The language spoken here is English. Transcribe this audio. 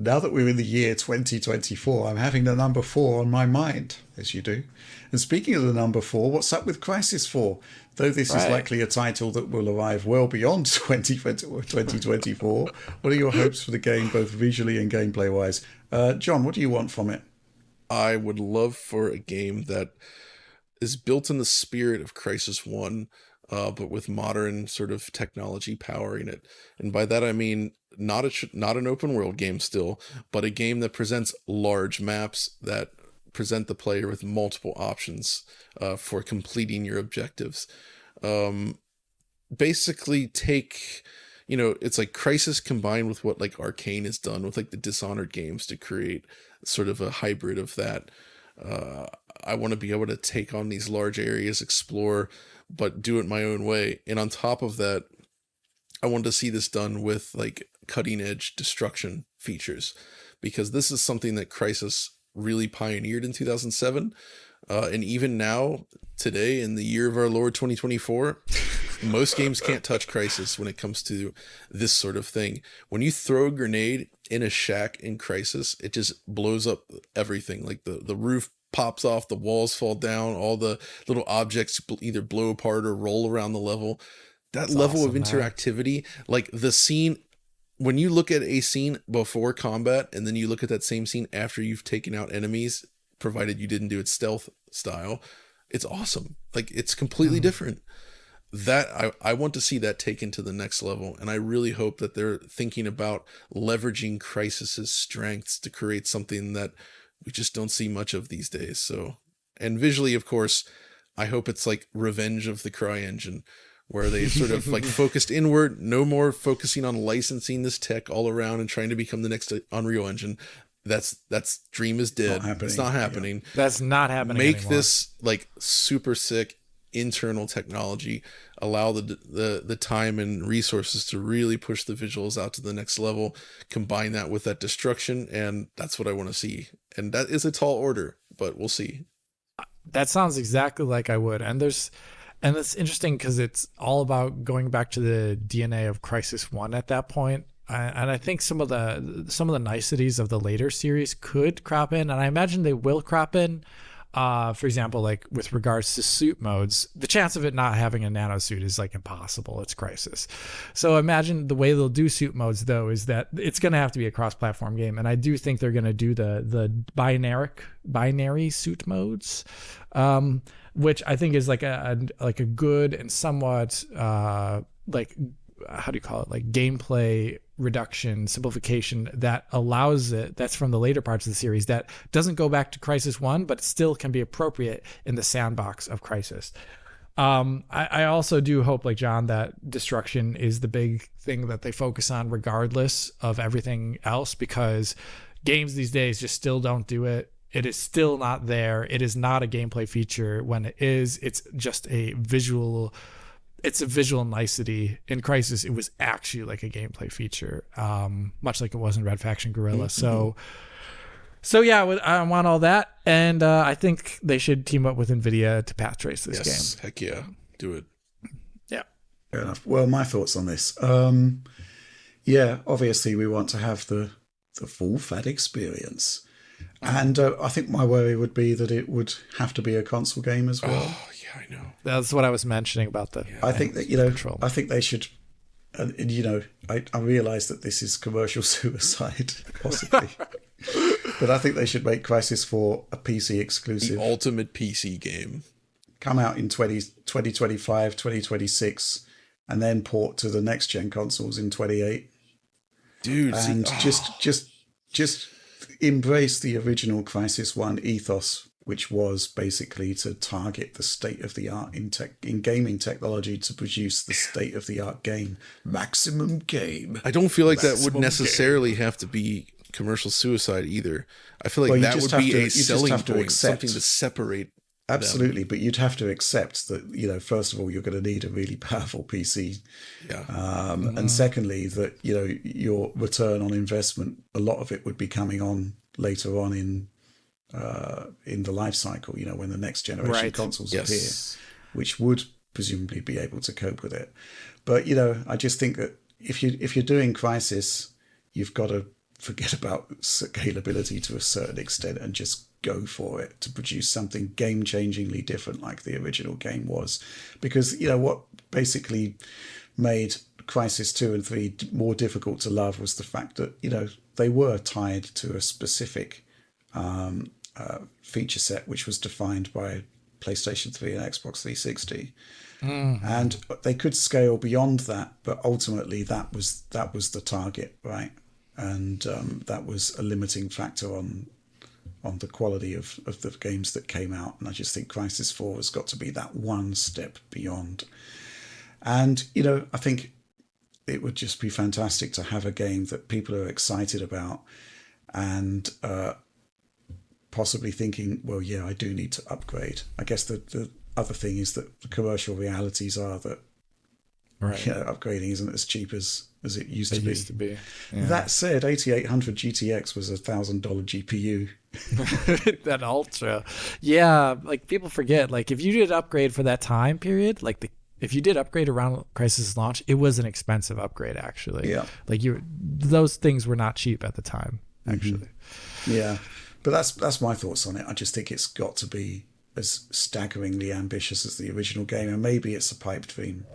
now that we're in the year 2024, I'm having the number 4 on my mind, as you do. And speaking of the number 4, what's up with Crysis 4? Though this is likely a title that will arrive well beyond 2020 or 2024, what are your hopes for the game, both visually and gameplay-wise? John, what do you want from it? I would love for a game that is built in the spirit of Crysis 1, but with modern sort of technology powering it. And by that I mean not an open world game still, but a game that presents large maps that present the player with multiple options for completing your objectives. Basically take, it's like Crysis combined with what like Arcane has done with like the Dishonored games to create sort of a hybrid of that. I want to be able to take on these large areas, explore, but do it my own way. And on top of that, I want to see this done with like cutting edge destruction features, because this is something that Crysis really pioneered in 2007. And even now, today, in the year of our Lord 2024, most games can't touch Crysis when it comes to this sort of thing. When you throw a grenade in a shack in Crysis, it just blows up everything. Like the roof pops off, the walls fall down, all the little objects either blow apart or roll around the level. That's level awesome, of interactivity, man. Like the scene, when you look at a scene before combat and then you look at that same scene after you've taken out enemies, provided you didn't do it stealth style, it's awesome. Like it's completely different. That I want to see that taken to the next level, and I really hope that they're thinking about leveraging Crysis's strengths to create something that we just don't see much of these days. So, and visually, of course, I hope it's like Revenge of the CryEngine, where they sort of like focused inward, no more focusing on licensing this tech all around and trying to become the next Unreal Engine. That's dream is dead. It's not happening. Yeah. That's not happening. Make anymore. this like super sick internal technology, allow the time and resources to really push the visuals out to the next level, combine that with that destruction, and that's what I want to see. And that is a tall order, but we'll see. That sounds exactly like I would. And it's interesting because it's all about going back to the DNA of Crysis 1 at that point. And I think some of the niceties of the later series could crop in, and I imagine they will crop in. For example, like with regards to suit modes, the chance of it not having a nano suit is like impossible. It's Crysis. So imagine the way they'll do suit modes though is that it's going to have to be a cross-platform game, and I do think they're going to do the binary suit modes, which I think is like a good and somewhat like, how do you call it, like gameplay reduction, simplification that allows it, that's from the later parts of the series, that doesn't go back to Crysis 1, but still can be appropriate in the sandbox of Crysis. I also do hope, like John, that destruction is the big thing that they focus on regardless of everything else, because games these days just still don't do it. It is still not there. It is not a gameplay feature. When it is, it's just a visual nicety. In Crysis, it was actually like a gameplay feature, much like it was in Red Faction Guerrilla. Mm-hmm. So yeah, I want all that, and I think they should team up with NVIDIA to path trace this game. Heck yeah, do it. Yeah. Fair enough. Well, my thoughts on this. Yeah, obviously we want to have the full fat experience. And I think my worry would be that it would have to be a console game as well. Oh, yeah, I know. That's what I was mentioning about the. Yeah. I think that, control. I think they should, I realize that this is commercial suicide, possibly. But I think they should make Crysis 4 a PC exclusive. The ultimate PC game. Come out in 2025, 2026, and then port to the next gen consoles in 28. Dude, and just embrace the original Crysis 1 ethos, which was basically to target the state-of-the-art in gaming technology to produce the state-of-the-art game. Maximum game. I don't feel like that would necessarily have to be commercial suicide either. I feel like that would be a selling point, something to separate. Absolutely, but you'd have to accept that, first of all, you're going to need a really powerful PC. Yeah. And secondly, that, your return on investment, a lot of it would be coming on later on in the life cycle, when the next generation consoles appear, which would presumably be able to cope with it. But, I just think that if you're doing Crysis, you've got to forget about scalability to a certain extent and just go for it to produce something game-changingly different like the original game was. Because, what basically made Crysis 2 and 3 more difficult to love was the fact that, they were tied to a specific feature set which was defined by PlayStation 3 and Xbox 360. Mm-hmm. And they could scale beyond that, but ultimately that was the target, right? And that was a limiting factor on the quality of the games that came out. And I just think Crysis 4 has got to be that one step beyond. And, I think it would just be fantastic to have a game that people are excited about and possibly thinking, well, yeah, I do need to upgrade. I guess the other thing is that the commercial realities are that upgrading isn't as cheap as it used to be. Yeah. That said, 8800 GTX was $1,000 GPU. That Ultra. Yeah, like people forget, like if you did upgrade for that time period, like if you did upgrade around Crysis launch, it was an expensive upgrade actually. Yeah. Like those things were not cheap at the time, actually. Mm-hmm. Yeah. But that's my thoughts on it. I just think it's got to be as staggeringly ambitious as the original game, and maybe it's a pipe dream.